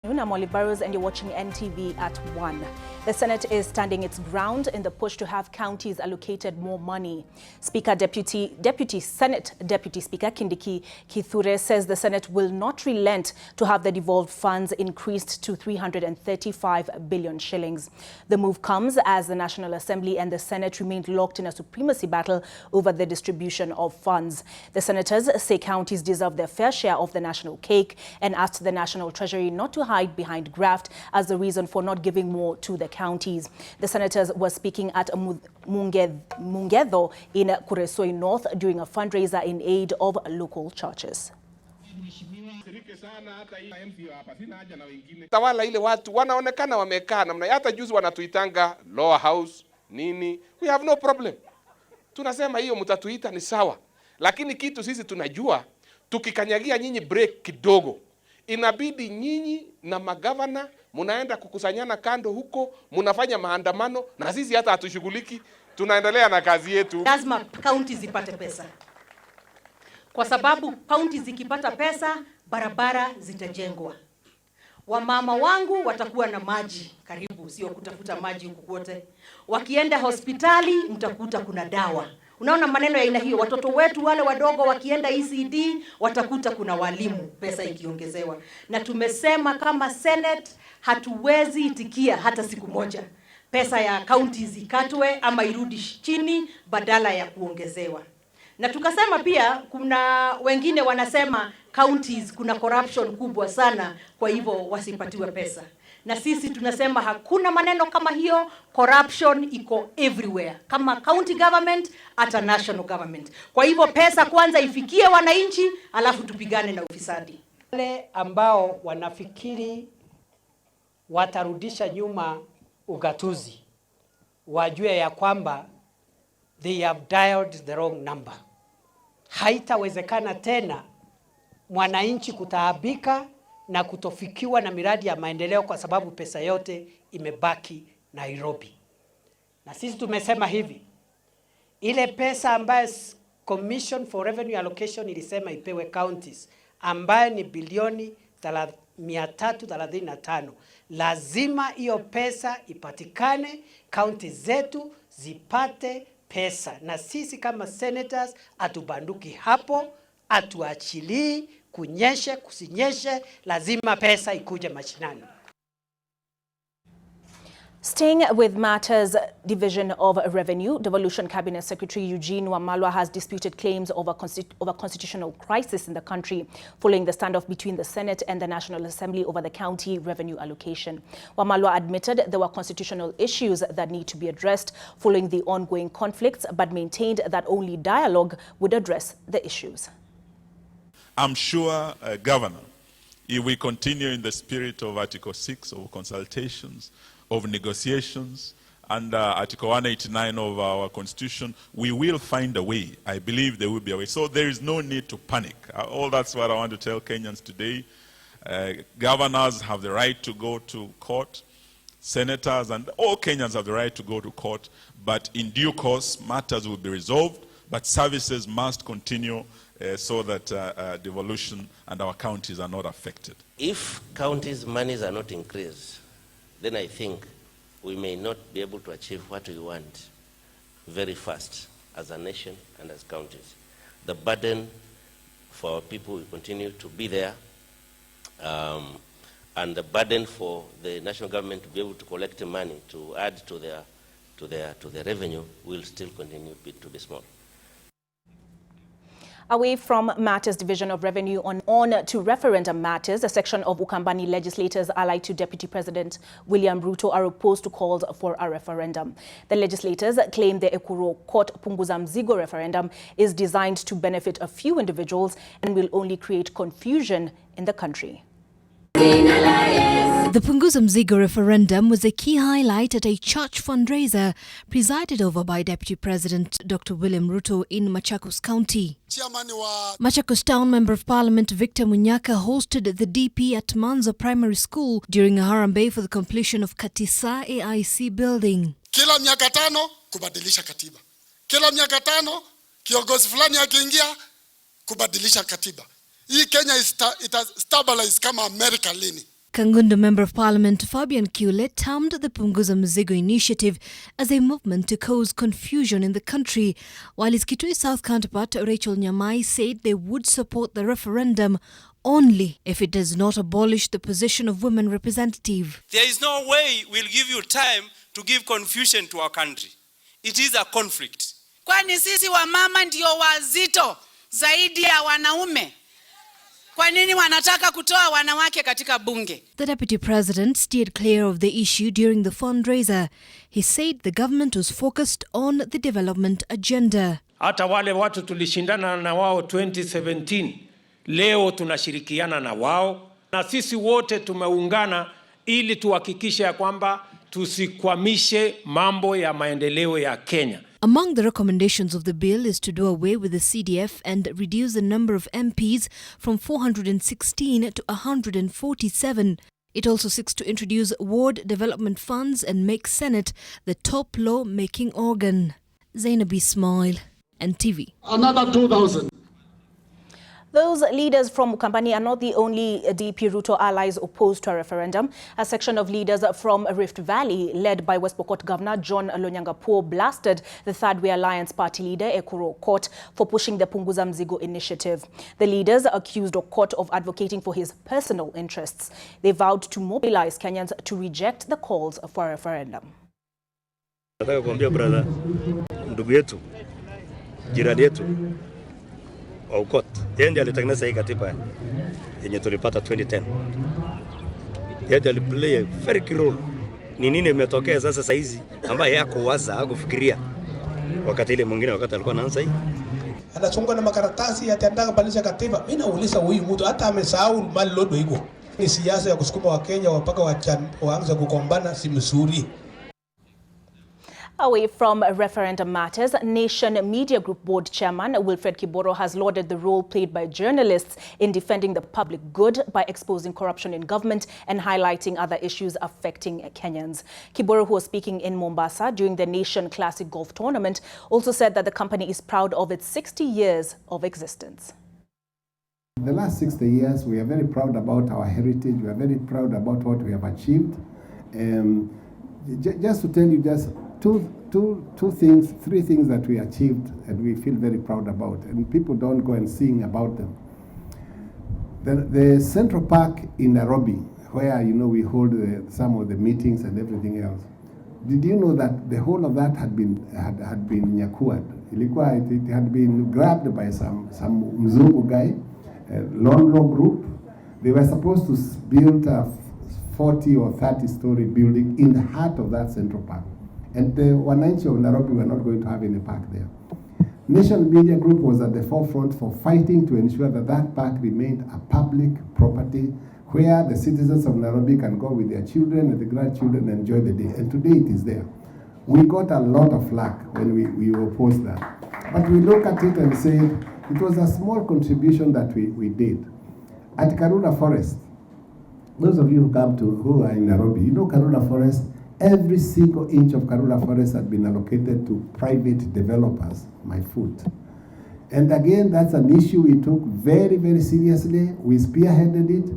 I'm Olive Burrows and you're watching NTV at 1. The Senate is standing its ground in the push to have counties allocated more money. Senate Deputy Speaker Kindiki Kithure says the Senate will not relent to have the devolved funds increased to 335 billion shillings. The move comes as the National Assembly and the Senate remained locked in a supremacy battle over the distribution of funds. The senators say counties deserve their fair share of the national cake and asked the National Treasury not to hide behind graft as the reason for not giving more to the counties. The senators were speaking at Mungedo in Kuresoi North during a fundraiser in aid of local churches. Tawala ile watu wanaonekana wamekaa namna hata juzi wanatuitanga lower house nini, we have no problem. Tunasema hiyo mtatuita ni sawa, lakini kitu sisi tunajua tukikanyagia nyinyi break kidogo inabidi nyinyi na magavana munaenda kukusanyana kando huko, munafanya maandamano na sisi hata hatushughuliki, tunaendelea na kazi yetu. Lazima county zipate pesa, kwa sababu county zikipata pesa barabara zitajengwa. Wamama wangu watakuwa na maji karibu, sio kutafuta maji huko kote. Wakienda hospitali mtakuta kuna dawa. Unaona maneno ya aina hiyo. Watoto wetu wale wadogo wakienda ECD watakuta kuna walimu, pesa ikiongezewa. Na tumesema kama Senate hatuwezi itikia hata siku moja pesa ya counties ikatwe ama irudi chini badala ya kuongezewa. Na tukasema pia kuna wengine wanasema counties kuna corruption kubwa sana, kwa hivyo wasipatiwe pesa. Na sisi tunasema hakuna maneno kama hiyo, corruption iko everywhere, kama county government hata national government. Kwa hivyo pesa kwanza ifikie wananchi, alafu tupigane na ufisadi. Wale ambao wanafikiri watarudisha nyuma ugatuzi wajue ya kwamba they have dialed the wrong number. Haitawezekana tena mwananchi kutaabika na kutofikiwa na miradi ya maendeleo kwa sababu pesa yote imebaki Nairobi. Na sisi tumesema hivi, ile pesa ambayo Commission for Revenue Allocation ilisema ipewe counties ambayo ni bilioni 335, lazima hiyo pesa ipatikane, counties zetu zipate pesa. Na sisi kama senators atubanduki hapo, atuachilii kunyeshe kusinyeshe, lazima pesa ikuje mashinani. Staying with matters Division of Revenue, Devolution Cabinet Secretary Eugene Wamalwa has disputed claims of a constitutional crisis in the country following the standoff between the Senate and the National Assembly over the county revenue allocation. Wamalwa admitted there were constitutional issues that need to be addressed following the ongoing conflicts, but maintained that only dialogue would address the issues. I'm sure, Governor, if we continue in the spirit of Article 6 of consultations, of negotiations, and Article 189 of our Constitution, we will find a way. I believe there will be a way. So there is no need to panic. All that's what I want to tell Kenyans today. Governors have the right to go to court. Senators and all Kenyans have the right to go to court. But in due course, matters will be resolved. But services must continue so that devolution and our counties are not affected. If counties' monies are not increased, then I think we may not be able to achieve what we want very fast as a nation and as counties. The burden for our people will continue to be there, and the burden for the national government to be able to collect money to add to their revenue will still continue to be small. Away from matters Division of Revenue on to referendum matters, a section of Ukambani legislators allied to Deputy President William Ruto are opposed to calls for a referendum. The legislators claim the Ekuru Court Punguza Mzigo referendum is designed to benefit a few individuals and will only create confusion in the country. The Punguza Mzigo referendum was a key highlight at a church fundraiser presided over by Deputy President Dr. William Ruto in Machakos County. Machakos Town Member of Parliament Victor Munyaka hosted the DP at Manza Primary School during a harambee for the completion of Katisa AIC building. Kila miaka tano kubadilisha katiba. Kila miaka tano kiongozi fulani akiingia kubadilisha katiba. Hii Kenya ita stabilize kama America lini. Kangundo Member of Parliament Fabian Kiule termed the Punguza Mzigo initiative as a movement to cause confusion in the country, while his Kitui South counterpart Rachel Nyamai said they would support the referendum only if it does not abolish the position of women representative. There is no way we'll give you time to give confusion to our country. It is a conflict. Kwani sisi wa mama ndio wazito zaidi ya wanaume? Kwa nini wanataka kutoa wanawake katika bunge? The Deputy President steered clear of the issue during the fundraiser. He said the government was focused on the development agenda. Hata wale watu tulishindana na wao 2017, leo tunashirikiana na wao. Na sisi wote tumeungana ili tuhakikishe ya kwamba tusikwamishe mambo ya maendeleo ya Kenya. Among the recommendations of the bill is to do away with the CDF and reduce the number of MPs from 416 to 147. It also seeks to introduce ward development funds and make Senate the top law-making organ. Zainab Ismail, NTV. Another 2,000. Those leaders from Ukambani are not the only DP Ruto allies opposed to a referendum. A section of leaders from Rift Valley, led by West Pokot Governor John Lonyangapuo, blasted the Third Way Alliance party leader Ekuru Okot for pushing the Punguza Mzigo initiative. The leaders accused Okot of advocating for his personal interests. They vowed to mobilize Kenyans to reject the calls for a referendum. Nataka kuambia brother, ndugu yetu, jirani yetu, Okot, yeye ndiye alitengeneza hii katiba yenye tulipata 2010. Yeye aliplay a very key role. Ni nini imetokea sasa hizi ambaye yako waza hakufikiria wakati ile mwingine wakati alikuwa anaanza hii. Anachunga na makaratasi ataenda kubadilisha katiba. Mimi nauliza huyu mtu hata amesahau mali lodo iko. Ni siasa ya kusukuma wa Kenya wapaka waanze kukombana si mzuri. Away from referendum matters, Nation Media Group Board Chairman Wilfred Kiboro has lauded the role played by journalists in defending the public good by exposing corruption in government and highlighting other issues affecting Kenyans. Kiboro, who was speaking in Mombasa during the Nation Classic Golf Tournament, also said that the company is proud of its 60 years of existence. In the last 60 years, we are very proud about our heritage. We are very proud about what we have achieved. Just to tell you three things that we achieved and we feel very proud about, and people don't go and sing about them. The Central Park in Nairobi, where we hold some of the meetings and everything else. Did you know that the whole of that had been nyakuad? It had been grabbed by some mzungu guy, a Lonro group. They were supposed to build a 40 or 30-story building in the heart of that Central Park. And the wananchi of Nairobi were not going to have any park there. Nation Media Group was at the forefront for fighting to ensure that that park remained a public property where the citizens of Nairobi can go with their children and the grandchildren and enjoy the day. And today it is there. We got a lot of flack when we opposed that. But we look at it and say it was a small contribution that we did. At Karura Forest, those of you who are in Nairobi, you know Karura Forest, every single inch of Karura Forest had been allocated to private developers, my foot. And again, that's an issue we took very, very seriously. We spearheaded it.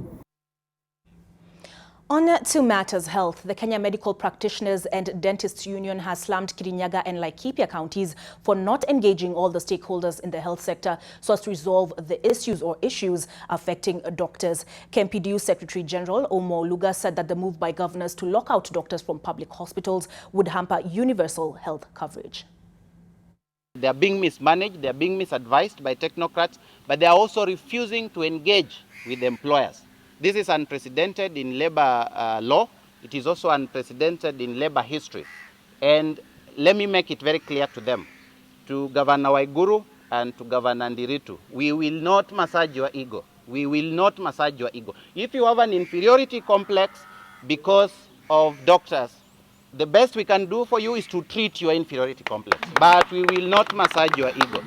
On to matters health, the Kenya Medical Practitioners and Dentists Union has slammed Kirinyaga and Laikipia counties for not engaging all the stakeholders in the health sector so as to resolve the issues affecting doctors. KMPDU Secretary General Omo Luga said that the move by governors to lock out doctors from public hospitals would hamper universal health coverage. They are being mismanaged, they are being misadvised by technocrats, but they are also refusing to engage with employers. This is unprecedented in labor law. It is also unprecedented in labor history. And let me make it very clear to them, to Governor Waiguru and to Governor Ndiritu, we will not massage your ego. We will not massage your ego. If you have an inferiority complex because of doctors, the best we can do for you is to treat your inferiority complex. But we will not massage your ego.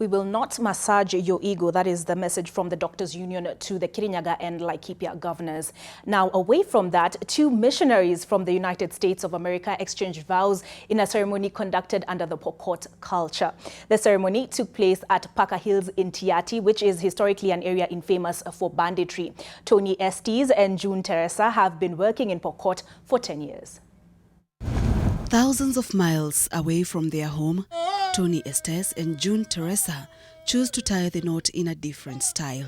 We will not massage your ego. That is the message from the Doctors' Union to the Kirinyaga and Laikipia governors. Now, away from that, 2 missionaries from the United States of America exchanged vows in a ceremony conducted under the Pokot culture. The ceremony took place at Paka Hills in Tiati, which is historically an area infamous for banditry. Tony Estes and June Teresa have been working in Pokot for 10 years. Thousands of miles away from their home, Tony Estes and June Teresa choose to tie the knot in a different style.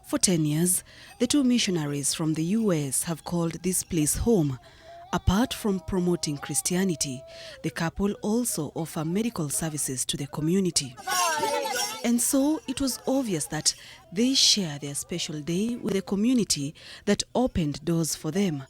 For 10 years, the 2 missionaries from the US have called this place home. Apart from promoting Christianity, the couple also offer medical services to the community. And so it was obvious that they share their special day with a community that opened doors for them.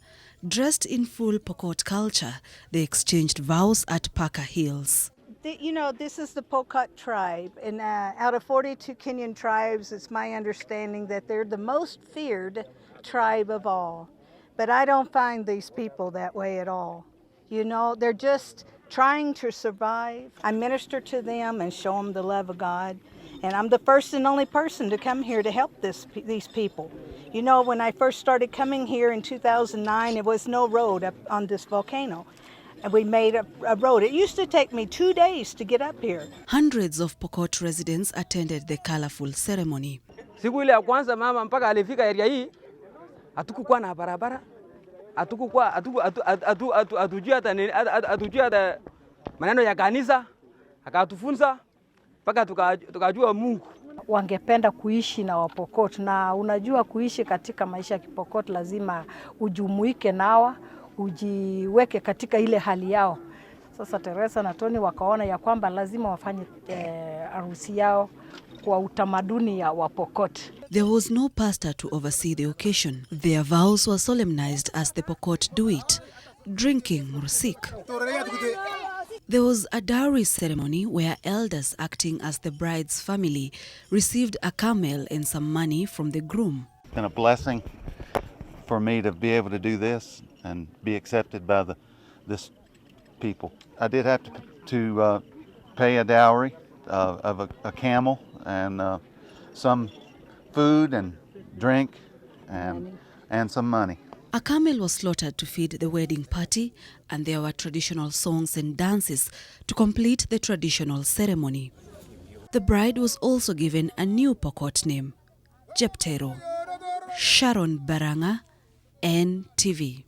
Dressed in full Pokot culture, they exchanged vows at Paka Hills. You know, this is the Pokot tribe, and out of 42 Kenyan tribes, it's my understanding that they're the most feared tribe of all. But I don't find these people that way at all. You know, they're just trying to survive. I minister to them and show them the love of God. And I'm the first and only person to come here to help these people. You know, when I first started coming here in 2009, there was no road up on this volcano. And we made a road. It used to take me 2 days to get up here. Hundreds of Pokot residents attended the colorful ceremony. Siku ile ya kwanza mama mpaka alifika area hii, hatukukuwa na barabara, hatujui hata maneno ya kanisa, akatufunza mpaka tukajua Mungu. Wangependa kuishi na Wapokot, na unajua kuishi katika maisha ya Kipokot lazima ujumuike nawa, ujiweke katika ile hali yao. Sasa Teresa na Tony wakaona ya kwamba lazima wafanye harusi yao kwa utamaduni ya Wapokot. There was no pastor to oversee the occasion. Their vows were solemnized as the Pokot do it, drinking mursik. There was a dowry ceremony where elders acting as the bride's family received a camel and some money from the groom. It's been a blessing for me to be able to do this and be accepted by this people. I did have to pay a dowry of a camel and some food and drink and some money. A camel was slaughtered to feed the wedding party, and there were traditional songs and dances to complete the traditional ceremony. The bride was also given a new Pokot name, Jeptero. Sharon Baranga, NTV.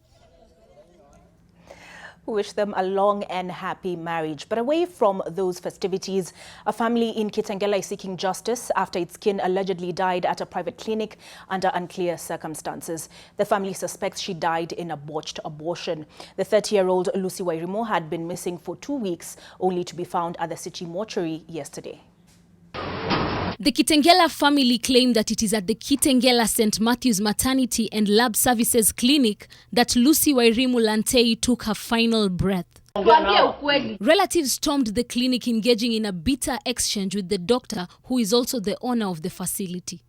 We wish them a long and happy marriage. But away from those festivities, a family in Kitengela is seeking justice after its kin allegedly died at a private clinic under unclear circumstances. The family suspects she died in a botched abortion. The 30-year-old Lucy Wairimo had been missing for 2 weeks, only to be found at the city mortuary yesterday. The Kitengela family claimed that it is at the Kitengela St. Matthew's Maternity and Lab Services Clinic that Lucy Wairimo Lantei took her final breath. Relatives stormed the clinic, engaging in a bitter exchange with the doctor, who is also the owner of the facility.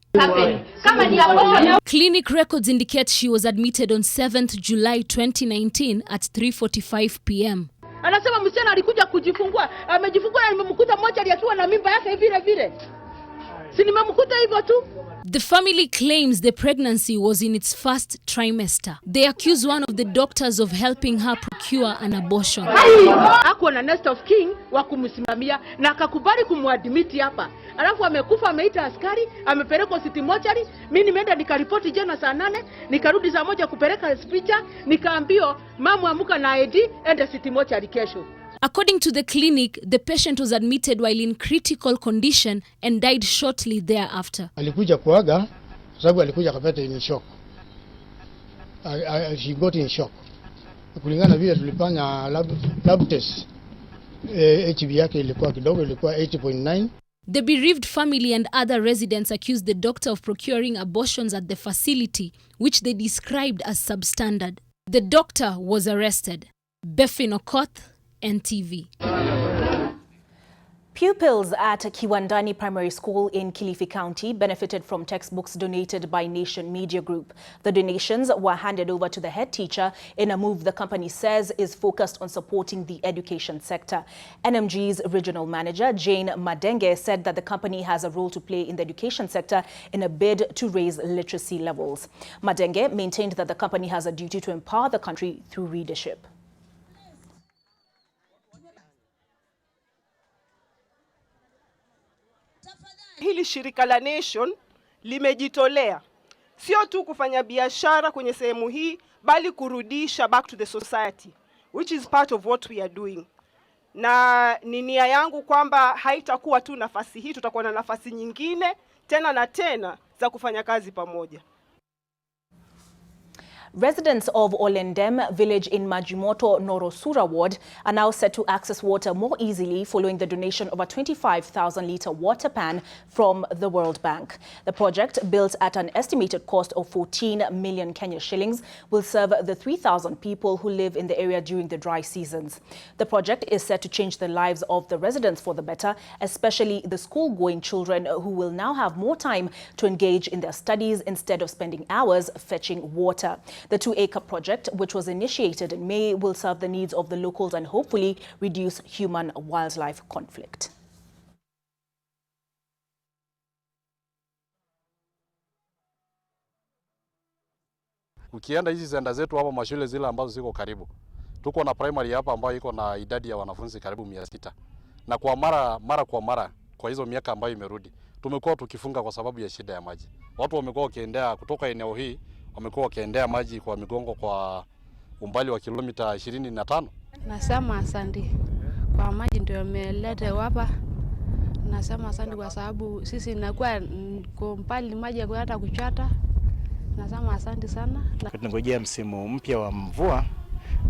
Clinic records indicate she was admitted on 7th July 2019 at 3:45 p.m. Anasema msichana alikuja kujifungua, amejifungua na nimemkuta mmoja alikiwa na mimba yake vile vile. The family claims the pregnancy was in its first trimester. They accuse one of the doctors of helping her procure an abortion. Ako na nest of king wa kumsimamia na akakubali kumwadmiti hapa. Alafu amekufa, ameita askari, amepelekwa city mortuary. Mimi nimeenda nikaripoti jana saa 8, nikarudi saa 1 kupeleka picha, nikaambiwa mama amuka na ID enda city mortuary kesho. According to the clinic, the patient was admitted while in critical condition and died shortly thereafter. Alikuja kuaga sababu alikuja kapata in shock. She got in shock. Kulingana vile tulifanya lab test, HB yake ilikuwa kidogo, ilikuwa 80.9. The bereaved family and other residents accused the doctor of procuring abortions at the facility, which they described as substandard. The doctor was arrested. Befin Okoth, NTV. Pupils at Kiwandani Primary School in Kilifi County benefited from textbooks donated by Nation Media Group. The donations were handed over to the head teacher in a move the company says is focused on supporting the education sector. NMG's regional manager, Jane Madenge, said that the company has a role to play in the education sector in a bid to raise literacy levels. Madenge maintained that the company has a duty to empower the country through readership. Hili shirika la Nation limejitolea sio tu kufanya biashara kwenye sehemu hii, bali kurudisha back to the society, which is part of what we are doing. Na ni nia yangu kwamba haitakuwa tu nafasi hii, tutakuwa na nafasi nyingine tena na tena za kufanya kazi pamoja. Residents of Olendem village in Majimoto, Norosura ward are now set to access water more easily following the donation of a 25,000-litre water pan from the World Bank. The project, built at an estimated cost of 14 million Kenya shillings, will serve the 3,000 people who live in the area during the dry seasons. The project is set to change the lives of the residents for the better, especially the school-going children who will now have more time to engage in their studies instead of spending hours fetching water. The 2-acre project, which was initiated in May, will serve the needs of the locals and hopefully reduce human-wildlife conflict. Ukienda hizi zenda zetu hapa mashule zile ambazo ziko karibu, tuko na primary hapa ambayo iko na idadi ya wanafunzi karibu 600, na kwa mara kwa hizo miaka ambayo imerudi tumekuwa tukifunga kwa sababu ya shida ya maji. Watu wamekuwa wakiendea kutoka eneo hii, wamekuwa wakiendea maji kwa migongo kwa umbali wa kilomita 25. Nasema asante kwa maji ndio yameleta hapa. Nasema asante kwa sababu sisi inakuwa kwa mbali maji ya hata kuchota. Nasema asante sana. Tunangojea msimu mpya wa mvua,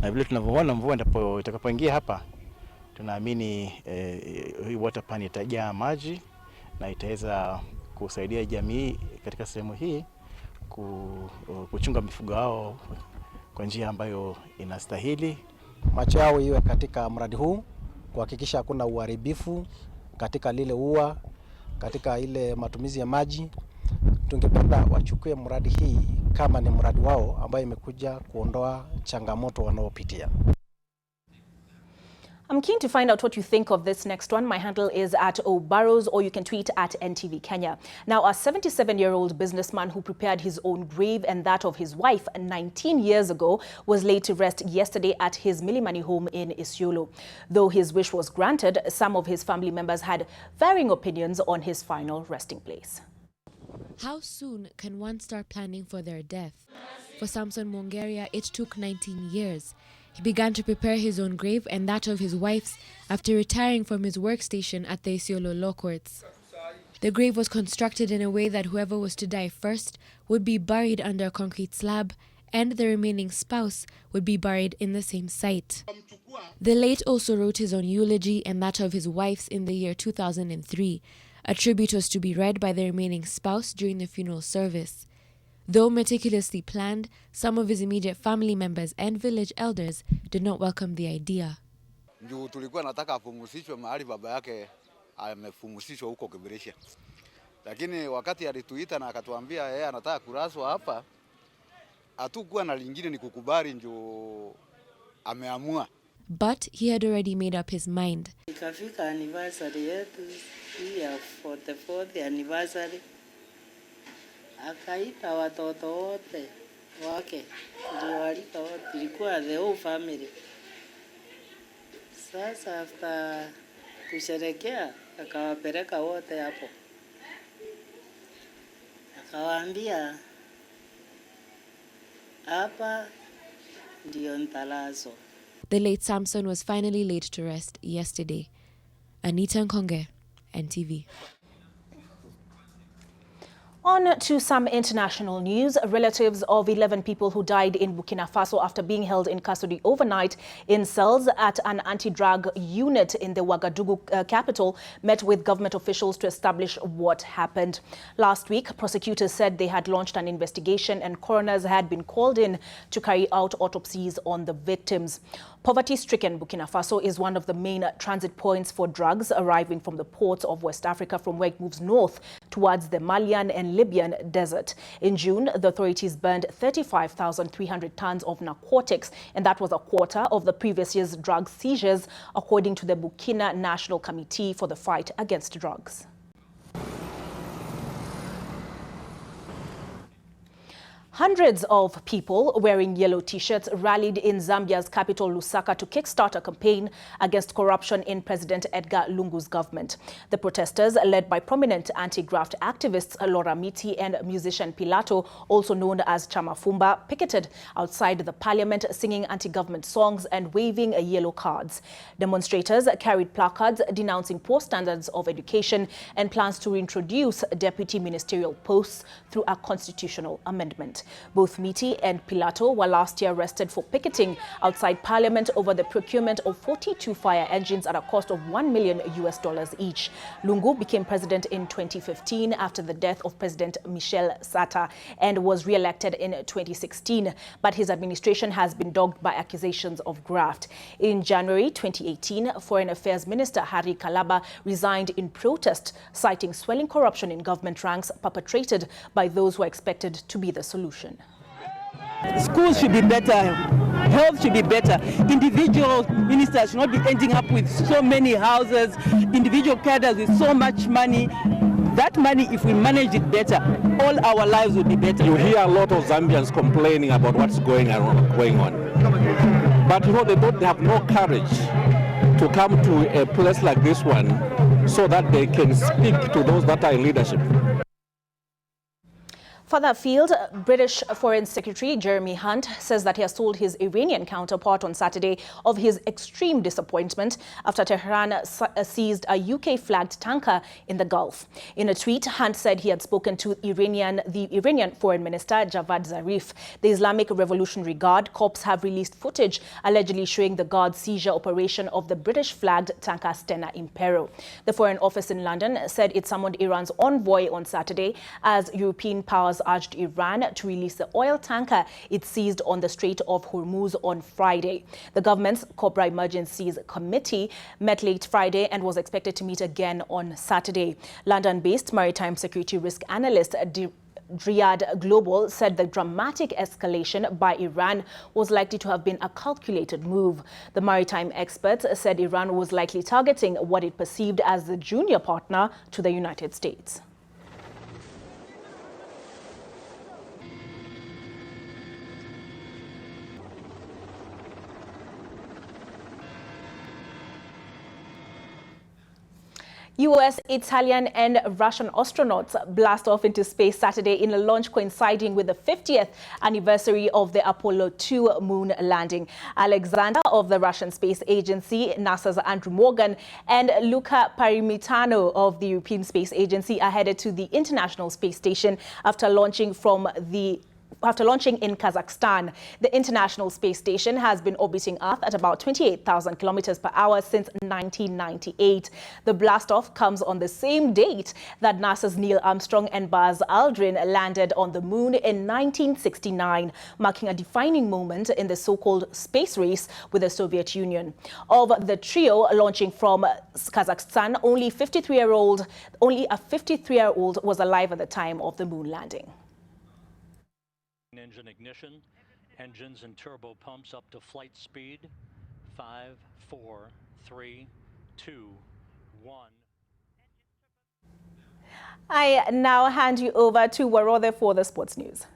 na vile tunavyoona mvua itakapoingia hapa, tunaamini hii water pan itajaa maji na itaweza kusaidia jamii katika sehemu hii kuchunga mifugo wao kwa njia ambayo inastahili. Macho yao iwe katika mradi huu kuhakikisha hakuna uharibifu katika lile ua, katika ile matumizi ya maji. Tungependa wachukue mradi hii kama ni mradi wao ambayo imekuja kuondoa changamoto wanaopitia. I'm keen to find out what you think of this next one. My handle is at Olive Burrows, or you can tweet at NTV Kenya. Now, a 77-year-old businessman who prepared his own grave and that of his wife 19 years ago was laid to rest yesterday at his Milimani home in Isiolo. Though his wish was granted, some of his family members had varying opinions on his final resting place. How soon can one start planning for their death? For Samson Mongeria, it took 19 years. He began to prepare his own grave and that of his wife's after retiring from his workstation at the Isiolo Law Courts. The grave was constructed in a way that whoever was to die first would be buried under a concrete slab, and the remaining spouse would be buried in the same site. The late also wrote his own eulogy and that of his wife's in the year 2003. A tribute was to be read by the remaining spouse during the funeral service. Though meticulously planned, some of his immediate family members and village elders did not welcome the idea. Ndio tulikuwa nataka afumusishwe mahali baba yake amefumusishwa huko Kibirisha. Lakini wakati alituita na akatuambia yeye anataka kuraswa hapa, hatukuwa na lingine ni kukubali, ndio ameamua. But he had already made up his mind. Ikafika anniversary yetu ya 44th anniversary. Akaita watoto wote wake, tuliwalika wote, ilikuwa the whole family. Sasa after kusherekea, akawapeleka wote hapo. Akawaambia, hapa ndio nitalazo. The late Samson was finally laid to rest yesterday. Anita Nkonge, NTV. On to some international news. Relatives of 11 people who died in Burkina Faso after being held in custody overnight in cells at an anti-drug unit in the Ouagadougou capital met with government officials to establish what happened. Last week, prosecutors said they had launched an investigation and coroners had been called in to carry out autopsies on the victims. Poverty-stricken Burkina Faso is one of the main transit points for drugs arriving from the ports of West Africa, from where it moves north towards the Malian and Libyan desert. In June, the authorities burned 35,300 tons of narcotics, and that was a quarter of the previous year's drug seizures, according to the Burkina National Committee for the Fight Against Drugs. Hundreds of people wearing yellow t-shirts rallied in Zambia's capital, Lusaka, to kickstart a campaign against corruption in President Edgar Lungu's government. The protesters, led by prominent anti-graft activists Laura Miti and musician Pilato, also known as Chamafumba, picketed outside the parliament singing anti-government songs and waving yellow cards. Demonstrators carried placards denouncing poor standards of education and plans to reintroduce deputy ministerial posts through a constitutional amendment. Both Miti and Pilato were last year arrested for picketing outside Parliament over the procurement of 42 fire engines at a cost of $1 million each. Lungu became president in 2015 after the death of President Michel Sata and was re-elected in 2016, but his administration has been dogged by accusations of graft. In January 2018, Foreign Affairs Minister Hari Kalaba resigned in protest, citing swelling corruption in government ranks perpetrated by those who are expected to be the solution. Schools should be better, health should be better. Individual ministers should not be ending up with so many houses, individual cadres with so much money. That money, if we manage it better, all our lives will be better. You hear a lot of Zambians complaining about what's going on. But you know, they have no courage to come to a place like this one so that they can speak to those that are in leadership. Further afield, British Foreign Secretary Jeremy Hunt says that he has told his Iranian counterpart on Saturday of his extreme disappointment after Tehran seized a UK-flagged tanker in the Gulf. In a tweet, Hunt said he had spoken to the Iranian Foreign Minister Javad Zarif. The Islamic Revolutionary Guard Corps have released footage allegedly showing the Guard's seizure operation of the British-flagged tanker Stena Impero. The Foreign Office in London said it summoned Iran's envoy on Saturday as European powers urged Iran to release the oil tanker it seized on the Strait of Hormuz on Friday. The government's Cobra Emergencies Committee met late Friday and was expected to meet again on Saturday. London-based maritime security risk analyst Riyadh Global said the dramatic escalation by Iran was likely to have been a calculated move. The maritime experts said Iran was likely targeting what it perceived as the junior partner to the United States. US, Italian and Russian astronauts blast off into space Saturday in a launch coinciding with the 50th anniversary of the Apollo 2 moon landing. Alexander of the Russian Space Agency, NASA's Andrew Morgan, and Luca Parimitano of the European Space Agency are headed to the International Space Station after launching in Kazakhstan. The International Space Station has been orbiting Earth at about 28,000 kilometers per hour since 1998. The blastoff comes on the same date that NASA's Neil Armstrong and Buzz Aldrin landed on the moon in 1969, marking a defining moment in the so-called space race with the Soviet Union. Of the trio launching from Kazakhstan, only a 53-year-old was alive at the time of the moon landing. Engine ignition, engines and turbo pumps up to flight speed. 5, 4, 3, 2, 1. I now hand you over to Warode for the sports news.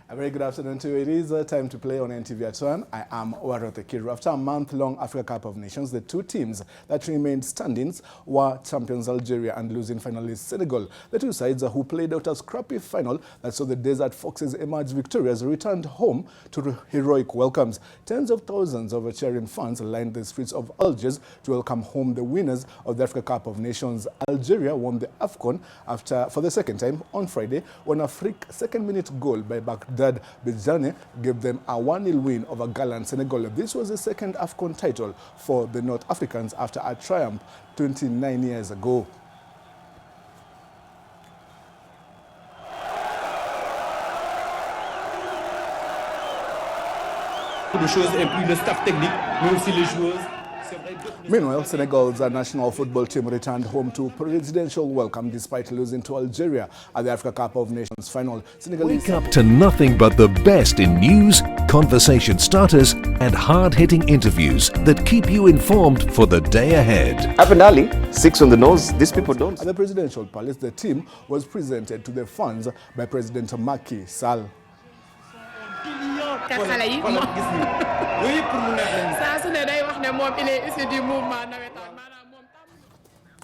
A very good afternoon to you. It is time to play on NTV at 1. I am Warothe Kiru. After a month-long Africa Cup of Nations, the two teams that remained standings were champions Algeria and losing finalists Senegal. The two sides who played out a scrappy final that saw the Desert Foxes emerge victorious returned home to heroic welcomes. Tens of thousands of cheering fans lined the streets of Algiers to welcome home the winners of the Africa Cup of Nations. Algeria won the AFCON for the second time on Friday when a freak second-minute goal by Baghdad Bejane gave them a 1-0 win over gallant Senegal. This was the second AFCON title for the North Africans after a triumph 29 years ago. Meanwhile, Senegal's national football team returned home to presidential welcome despite losing to Algeria at the Africa Cup of Nations final. Wake up to nothing but the best in news, conversation starters, and hard-hitting interviews that keep you informed for the day ahead. Up and early, 6 on the nose, these people don't. At the presidential palace, the team was presented to the fans by President Macky Sall.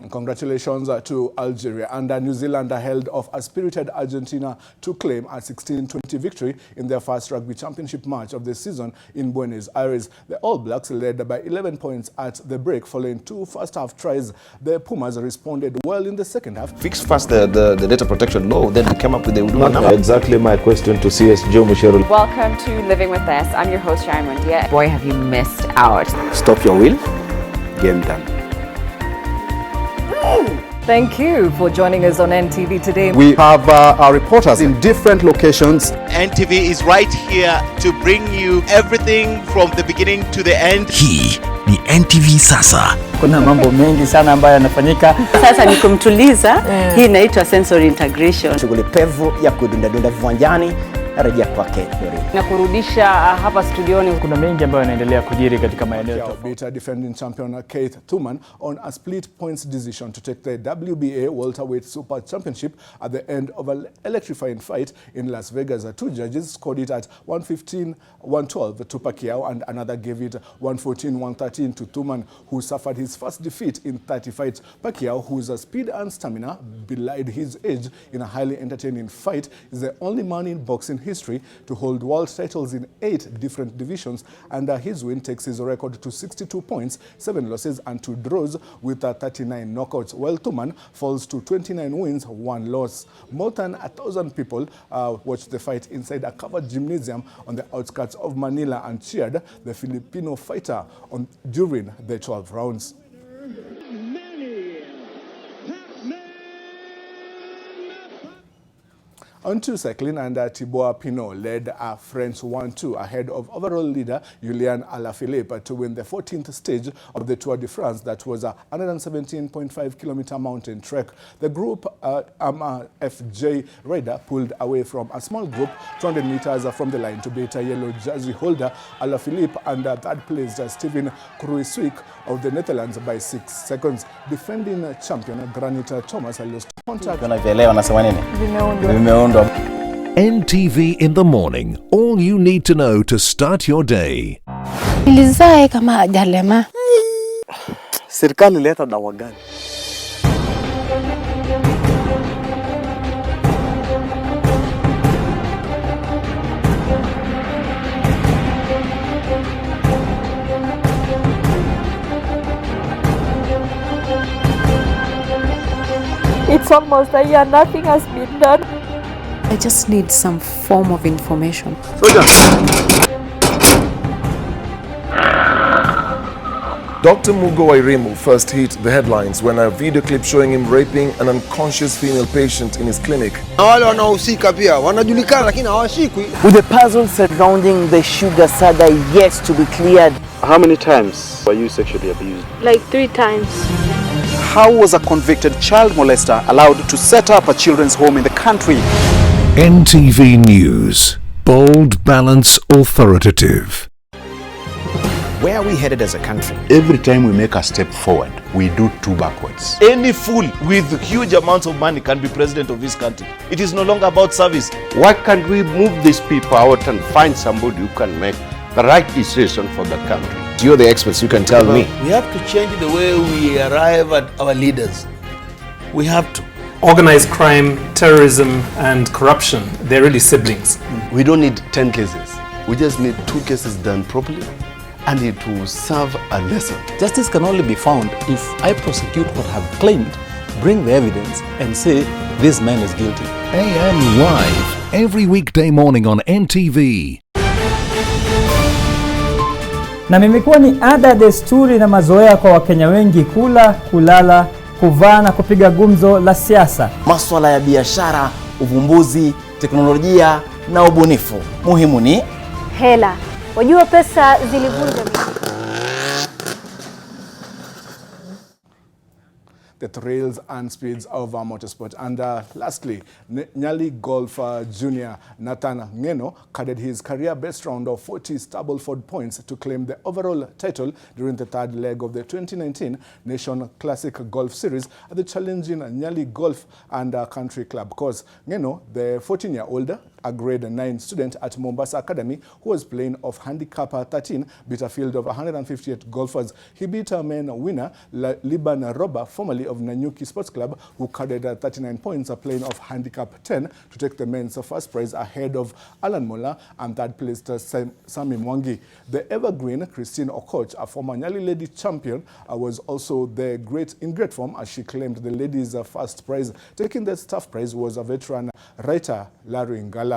Congratulations to Algeria, and New Zealand held off a spirited Argentina to claim a 16-20 victory in their first rugby championship match of the season in Buenos Aires. The All Blacks led by 11 points at the break following two first-half tries. The Pumas responded well in the second half. Fix first the data protection law, then we came up with the number. Exactly my question to CS Joe Michelle. Welcome to Living with Us. I'm your host, Sharon Mundia. Boy, have you missed out. Stop your wheel, game done. Thank you for joining us on NTV today. We have our reporters in different locations. NTV is right here to bring you everything from the beginning to the end. Hii ni NTV Sasa. Kuna mambo mengi sana ambayo yanafanyika. Sasa ni kumtuliza. Hii inaitwa sensory integration. Shughuli pevu ya kudunda viwanjani narejea kwake na kurudisha hapa studioni. Kuna mengi ambayo yanaendelea kujiri katika maeneo tofauti. Defending champion Keith Thuman on a split points decision to take the WBA welterweight super championship at the end of an electrifying fight in Las Vegas. Two judges scored it at 115-112 to Pacquiao, and another gave it 114-113 to Thuman, who suffered his first defeat in 30 fights. Pacquiao, whose speed and stamina belied his age in a highly entertaining fight, is the only man in boxing history to hold world titles in 8 different divisions, and his win takes his record to 62 points, 7 losses and 2 draws with 39 knockouts, while Thuman falls to 29 wins, 1 loss. More than 1,000 people watched the fight inside a covered gymnasium on the outskirts of Manila and cheered the Filipino fighter during the 12 rounds. On to cycling, and Thibaut Pinot led a French 1-2 ahead of overall leader Julian Alaphilippe to win the 14th stage of the Tour de France. That was a 117.5-kilometer mountain trek. The group FJ rider pulled away from a small group 200 meters from the line to beat a yellow jersey holder Alaphilippe and third-placed Steven Kruijswijk of the Netherlands by 6 seconds. Defending champion Granit Thomas lost contact. NTV in the morning. All you need to know to start your day. Nilizae kama ajalema. Serikali leta dawa gani? It's almost a year, nothing has been done. I just need some form of information. Dr. Mugo Wairimu first hit the headlines when a video clip showing him raping an unconscious female patient in his clinic. With the puzzle surrounding the sugar saga yet to be cleared. How many times were you sexually abused? Like 3 times. How was a convicted child molester allowed to set up a children's home in the country? NTV News. Bold, balanced, authoritative. Where are we headed as a country? Every time we make a step forward, we do two backwards. Any fool with huge amounts of money can be president of this country. It is no longer about service. Why can't we move these people out and find somebody who can make the right decision for the country? You're the experts, you can tell me. We have to change the way we arrive at our leaders. We have to. Organized crime, terrorism, and corruption, they're really siblings. We don't need 10 cases. We just need 2 cases done properly, and it will serve a lesson. Justice can only be found if I prosecute what I have claimed, bring the evidence, and say this man is guilty. AM Live, every weekday morning on NTV. Na imekuwa ni ada, desturi na mazoea kwa Wakenya wengi kula, kulala, kuvaa na kupiga gumzo la siasa. Masuala ya biashara, uvumbuzi, teknolojia na ubunifu. Muhimu ni hela. Wajua pesa zilivunja the thrills and speeds of our motorsport. And lastly, Nyali Golf Junior Nathan Ngeno carded his career best round of 40 Stableford points to claim the overall title during the third leg of the 2019 Nation Classic Golf Series at the challenging Nyali Golf and Country Club course. Ngeno, the 14-year-old, a grade 9 student at Mombasa Academy who was playing off handicap 13, beat a field of 158 golfers. He beat a main winner, Liban Roba, formerly of Nanyuki Sports Club, who carded 39 points, playing off handicap 10 to take the men's first prize ahead of Alan Mola and third placed Sami Mwangi. The evergreen Christine Okoch, a former Nyali Lady champion, was also in great form as she claimed the ladies' first prize. Taking the staff prize was a veteran writer, Larry Ngala.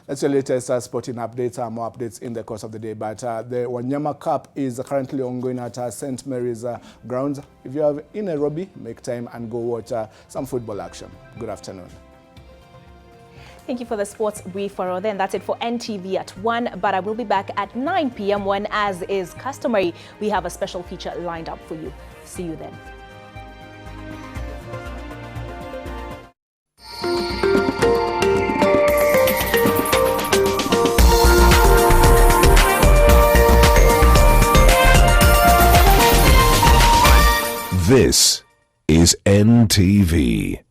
That's your latest sporting updates. More updates in the course of the day. But the Wanyama Cup is currently ongoing at St. Mary's grounds. If you are in Nairobi, make time and go watch some football action. Good afternoon. Thank you for the sports brief, Farode. And that's it for NTV at 1. But I will be back at 9 p.m. when, as is customary, we have a special feature lined up for you. See you then. This is NTV.